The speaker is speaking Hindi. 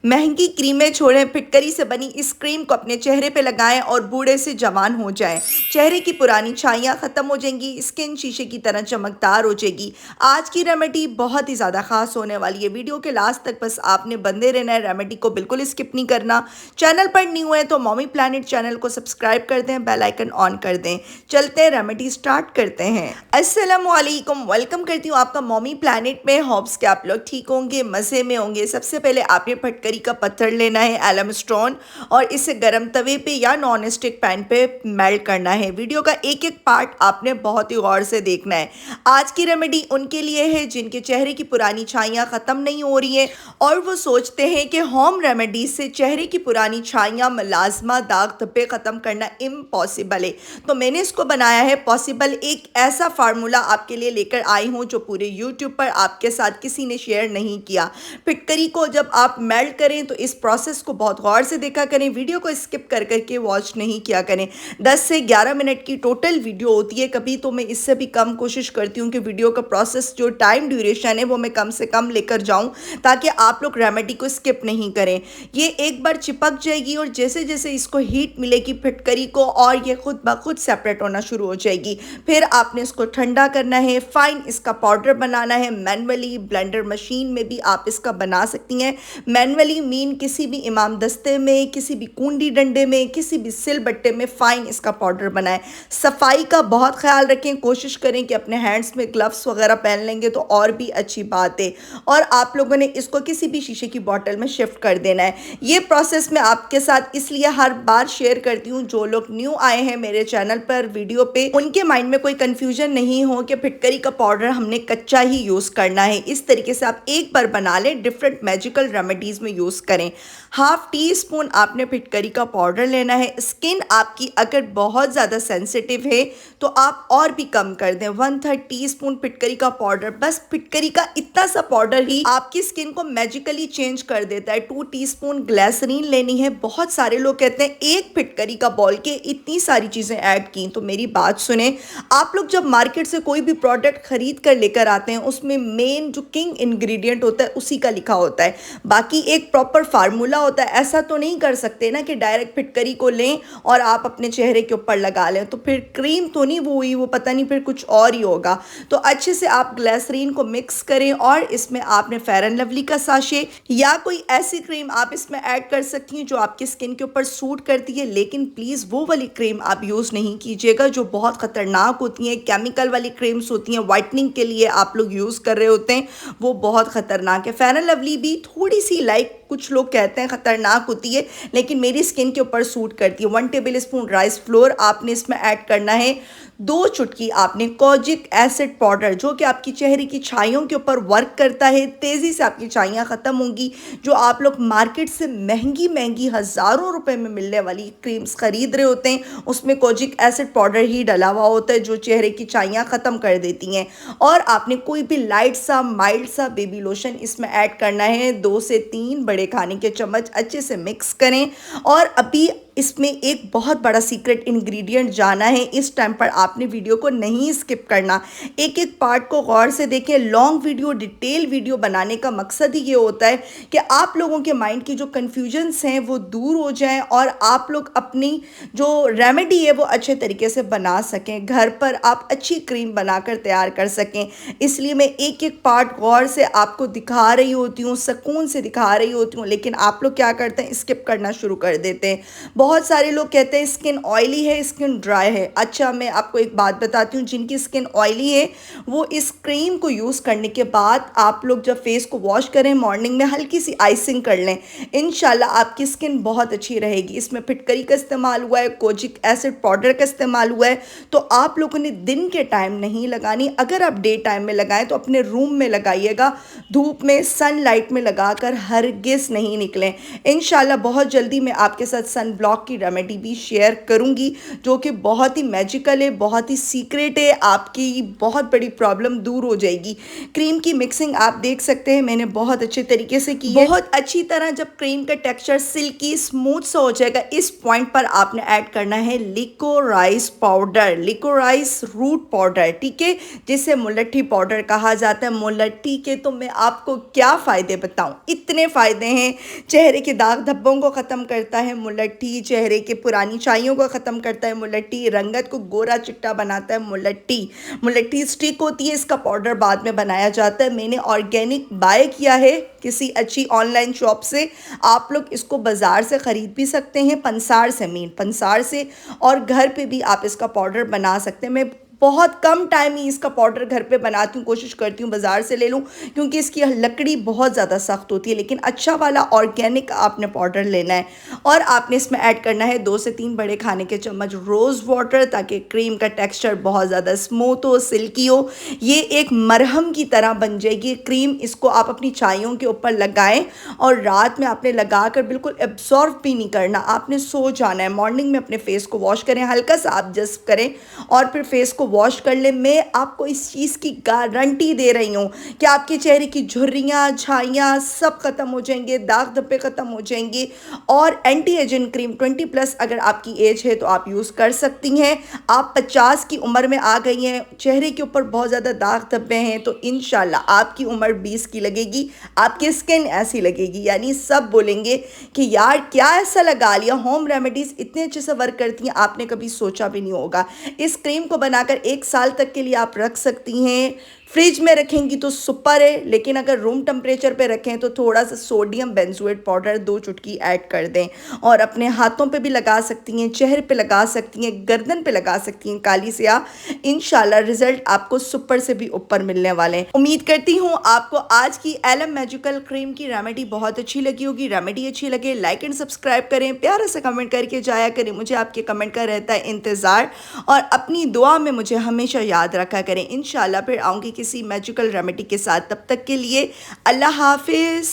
महंगी क्रीमें छोड़ें, फिटकरी से बनी इस क्रीम को अपने चेहरे पे लगाएं और बूढ़े से जवान हो जाएं। चेहरे की पुरानी छाइयाँ खत्म हो जाएंगी, स्किन शीशे की तरह चमकदार हो जाएगी। आज की रेमेडी बहुत ही ज़्यादा खास होने वाली है। वीडियो के लास्ट तक बस आपने बंदे रहना है, रेमेडी को बिल्कुल स्किप नहीं करना। चैनल पर न्यू है तो मॉमी प्लानिट चैनल को सब्सक्राइब कर दें, बेल आइकन ऑन कर दें। चलते हैं, रेमेडी स्टार्ट करते हैं। अस्सलामुअलैकुम, वेलकम करती हूँ आपका मॉमी प्लानिट में। होप्स के आप लोग ठीक होंगे, मज़े में होंगे। सबसे पहले आपने फटकरी का पत्थर लेना है, एलम स्टोन, और इसे गर्म तवे पे या नॉन स्टिक पैन पे मेल्ट करना है। वीडियो का एक एक पार्ट आपने बहुत ही गौर से देखना है। आज की रेमेडी उनके लिए है जिनके चेहरे की पुरानी छाइयाँ ख़त्म नहीं हो रही हैं और वो सोचते हैं कि होम रेमेडी से चेहरे की पुरानी छाइयाँ, मलाजमा, दाग धब्बे ख़त्म करना इम्पॉसिबल है। तो मैंने इसको बनाया है पॉसिबल। एक ऐसा फार्मूला आपके लिए लेकर आई हूँ जो पूरे यूट्यूब पर आपके साथ किसी ने शेयर नहीं किया। फिटकरी को जब आप मेल्ट करें तो इस प्रोसेस को बहुत गौर से देखा करें, वीडियो को स्किप कर करके वॉच नहीं किया करें। 10 से 11 मिनट की टोटल वीडियो होती है, कभी तो मैं इससे भी कम कोशिश करती हूँ कि वीडियो का प्रोसेस जो टाइम ड्यूरेशन है वो मैं कम से कम लेकर जाऊँ ताकि आप लोग रेमेडी को स्किप नहीं करें। ये एक बार चिपक जाएगी और जैसे जैसे इसको हीट मिलेगी फिटकरी को, और ये खुद ब खुद सेपरेट होना शुरू हो जाएगी। फिर आपने इसको ठंडा करना है, फाइन इसका पाउडर बनाना है मैनुअली। ब्लेंडर मशीन में भी आप इसका बना सकती हैं। मैनुअली मीन किसी भी इमाम दस्ते में, किसी भी कुंडी डंडे में, किसी भी सिल बट्टे में फाइन इसका पाउडर बनाएं। सफाई का बहुत ख्याल रखें, कोशिश करें कि अपने हैंड्स में ग्लव्स वगैरह पहन लेंगे तो और भी अच्छी बात है। और आप लोगों ने इसको किसी भी शीशे की बोतल में शिफ्ट कर देना है। ये प्रोसेस मैं आपके साथ इसलिए हर बार शेयर करती हूँ, जो लोग न्यू आए हैं मेरे चैनल पर वीडियो पे, उनके माइंड में कोई कंफ्यूजन नहीं हो कि फिटकरी का पाउडर हमने कच्चा ही यूज करना है। इस तरीके से आप एक बार बना लें, डिफरेंट मैजिकल रेमेडीज में यूज करें। हाफ टी स्पून आपने फिटकरी का पाउडर लेना है। स्किन आपकी अगर बहुत ज़्यादा सेंसिटिव है तो आप और भी कम कर दें। 1/3 टी स्पून फिटकरी का पाउडर, बस फिटकरी का इतना सा पाउडर ही आपकी स्किन को मैजिकली चेंज कर देता है। 2 टीस्पून ग्लिसरीन लेनी है। बहुत सारे लोग कहते हैं एक फिटकरी का बॉल के इतनी सारी चीज़ें ऐड की, तो मेरी बात सुने। आप लोग जब मार्केट से कोई भी प्रोडक्ट खरीद कर लेकर आते हैं उसमें मेन जो किंग इंग्रेडिएंट होता है उसी का लिखा होता है, बाकी एक प्रॉपर फार्मूला होता है। ऐसा तो नहीं कर सकते ना कि डायरेक्ट फिटकरी को लें और आप अपने चेहरे के ऊपर लगा लें, तो फिर क्रीम तो नहीं वो हुई, वो पता नहीं फिर कुछ और ही होगा। तो अच्छे से आप ग्लिसरीन को मिक्स करें और इसमें आपने फेयर एंड लवली का साशे या कोई ऐसी क्रीम आप इसमें ऐड कर सकती हैं जो आपकी स्किन के ऊपर सूट करती है। लेकिन प्लीज़ वो वाली क्रीम आप यूज़ नहीं कीजिएगा जो बहुत ख़तरनाक होती हैं। केमिकल वाली क्रीम्स होती हैं, वाइटनिंग के लिए आप लोग यूज़ कर रहे होते हैं, वो बहुत ख़तरनाक है। फेयर एंड लवली भी थोड़ी सी लाइक कुछ लोग कहते हैं ख़तरनाक होती है, लेकिन मेरी स्किन के ऊपर सूट करती है। 1 टेबल स्पून राइस फ्लोर आपने इसमें ऐड करना है। 2 चुटकी आपने कोजिक एसिड पाउडर, जो कि आपकी चेहरे की छाइयों के ऊपर वर्क करता है, तेज़ी से आपकी छाइयाँ ख़त्म होंगी। जो आप लोग मार्केट से महंगी महंगी हज़ारों रुपए में मिलने वाली क्रीम्स ख़रीद रहे होते हैं उसमें कोजिक एसिड पाउडर ही डला हुआ होता है जो चेहरे की छाइयाँ ख़त्म कर देती हैं। और आपने कोई भी लाइट सा माइल्ड सा बेबी लोशन इसमें ऐड करना है। 2 से 3 बड़े खाने के चम्मच अच्छे से मिक्स करें। और अभी इसमें एक बहुत बड़ा सीक्रेट इंग्रेडिएंट जाना है। इस टाइम पर आपने वीडियो को नहीं स्किप करना, एक एक पार्ट को गौर से देखें। लॉन्ग वीडियो, डिटेल वीडियो बनाने का मकसद ही ये होता है कि आप लोगों के माइंड की जो कन्फ्यूजन्स हैं वो दूर हो जाएं और आप लोग अपनी जो रेमेडी है वो अच्छे तरीके से बना सकें, घर पर आप अच्छी क्रीम बनाकर तैयार कर सकें। इसलिए मैं एक एक पार्ट गौर से आपको दिखा रही होती हूँ, सुकून से दिखा रही होती हूँ, लेकिन आप लोग क्या करते हैं, स्किप करना शुरू कर देते हैं। बहुत सारे लोग कहते हैं स्किन ऑयली है, स्किन ड्राई है। अच्छा, मैं आपको एक बात बताती हूँ, जिनकी स्किन ऑयली है वो इस क्रीम को यूज़ करने के बाद आप लोग जब फेस को वॉश करें मॉर्निंग में हल्की सी आइसिंग कर लें, इंशाल्लाह आपकी स्किन बहुत अच्छी रहेगी। इसमें फिटकरी का इस्तेमाल हुआ है, कोजिक एसिड पाउडर का इस्तेमाल हुआ है। तो आप लोगों ने दिन के टाइम नहीं लगानी, अगर आप डे टाइम में लगाएं तो अपने रूम में लगाइएगा, धूप में सनलाइट में लगाकर हरगिज़ नहीं निकलें। इंशाल्लाह बहुत जल्दी मैं आपके साथ सन ब्लॉक की रेमेडी भी शेयर करूंगी जो कि बहुत ही मैजिकल है, बहुत ही सीक्रेट है। आपकी बहुत बड़ी प्रॉब्लम दूर हो जाएगी। क्रीम की मिक्सिंग आप देख सकते हैं मैंने बहुत अच्छे तरीके से की है। बहुत अच्छी तरह जब क्रीम का टेक्सचर सिल्की स्मूथ सा हो जाएगा, इस पॉइंट पर आपने ऐड करना है liquorice powder, liquorice root powder, ठीक है, जिसे मुलट्ठी पाउडर कहा जाता है। मुलट्ठी के तो मैं आपको क्या फ़ायदे बताऊं, इतने फ़ायदे फ़ायदे हैं। चेहरे के दाग धब्बों को ख़त्म करता है मुलट्ठी, चेहरे के पुरानी छाइयों को ख़त्म करता है मुलट्ठी, रंगत को गोरा चिट्टा बनाता है मुलट्ठी। मुलट्ठी स्टिक होती है, इसका पाउडर बाद में बनाया जाता है। मैंने ऑर्गेनिक बाय किया है किसी अच्छी ऑनलाइन शॉप से। आप लोग इसको बाज़ार से ख़रीद भी सकते हैं, पंसार से, मेन पंसार से, और घर पे भी आप इसका पाउडर बना सकते हैं। मैं बहुत कम टाइम ही इसका पाउडर घर पे बनाती हूँ, कोशिश करती हूँ बाज़ार से ले लूँ क्योंकि इसकी लकड़ी बहुत ज़्यादा सख्त होती है। लेकिन अच्छा वाला ऑर्गेनिक आपने पाउडर लेना है और आपने इसमें ऐड करना है 2 से 3 बड़े खाने के चम्मच रोज़ वाटर, ताकि क्रीम का टेक्सचर बहुत ज़्यादा स्मूथ हो, सिल्की हो। ये एक मरहम की तरह बन जाएगी क्रीम। इसको आप अपनी चाइयों के ऊपर लगाएं और रात में आपने लगा कर बिल्कुल एब्जॉर्व भी नहीं करना, आपने सो जाना है। मॉर्निंग में अपने फेस को वॉश करें, हल्का सा आप जस्ट करें और फिर फेस को वॉश कर ले। मैं आपको इस चीज़ की गारंटी दे रही हूँ कि आपके चेहरे की झुर्रियाँ, छाइयाँ सब खत्म हो जाएंगे, दाग धब्बे खत्म हो जाएंगे। और एंटी एजिंग क्रीम 20+ अगर आपकी एज है तो आप यूज़ कर सकती हैं। आप 50 की उम्र में आ गई हैं, चेहरे के ऊपर बहुत ज़्यादा दाग धब्बे हैं, तो इंशाल्लाह आपकी उम्र 20 की लगेगी, आपकी स्किन ऐसी लगेगी, यानी सब बोलेंगे कि यार क्या ऐसा लगा लिया। होम रेमेडीज़ इतने अच्छे से वर्क करती हैं, आपने कभी सोचा भी नहीं होगा। इस क्रीम को बनाकर 1 साल तक के लिए आप रख सकती हैं। फ्रिज में रखेंगी तो सुपर है, लेकिन अगर रूम टेम्परेचर पे रखें तो थोड़ा सा सोडियम बेंजोएट पाउडर 2 चुटकी ऐड कर दें और अपने हाथों पे भी लगा सकती हैं, चेहरे पे लगा सकती हैं, गर्दन पे लगा सकती हैं, काली स्याह। इंशाल्लाह रिजल्ट आपको सुपर से भी ऊपर मिलने वाले हैं। उम्मीद करती हूँ आपको आज की एलएम मैजिकल क्रीम की रेमेडी बहुत अच्छी लगी होगी। रेमेडी अच्छी लगे लाइक एंड सब्सक्राइब करें, प्यारा सा कमेंट करके जाया करें, मुझे आपके कमेंट का रहता है इंतज़ार, और अपनी दुआ में मुझे हमेशा याद रखा करें। इंशाल्लाह फिर आऊँगी किसी मैजिकल रेमेडी के साथ, तब तक के लिए अल्लाह हाफिज़।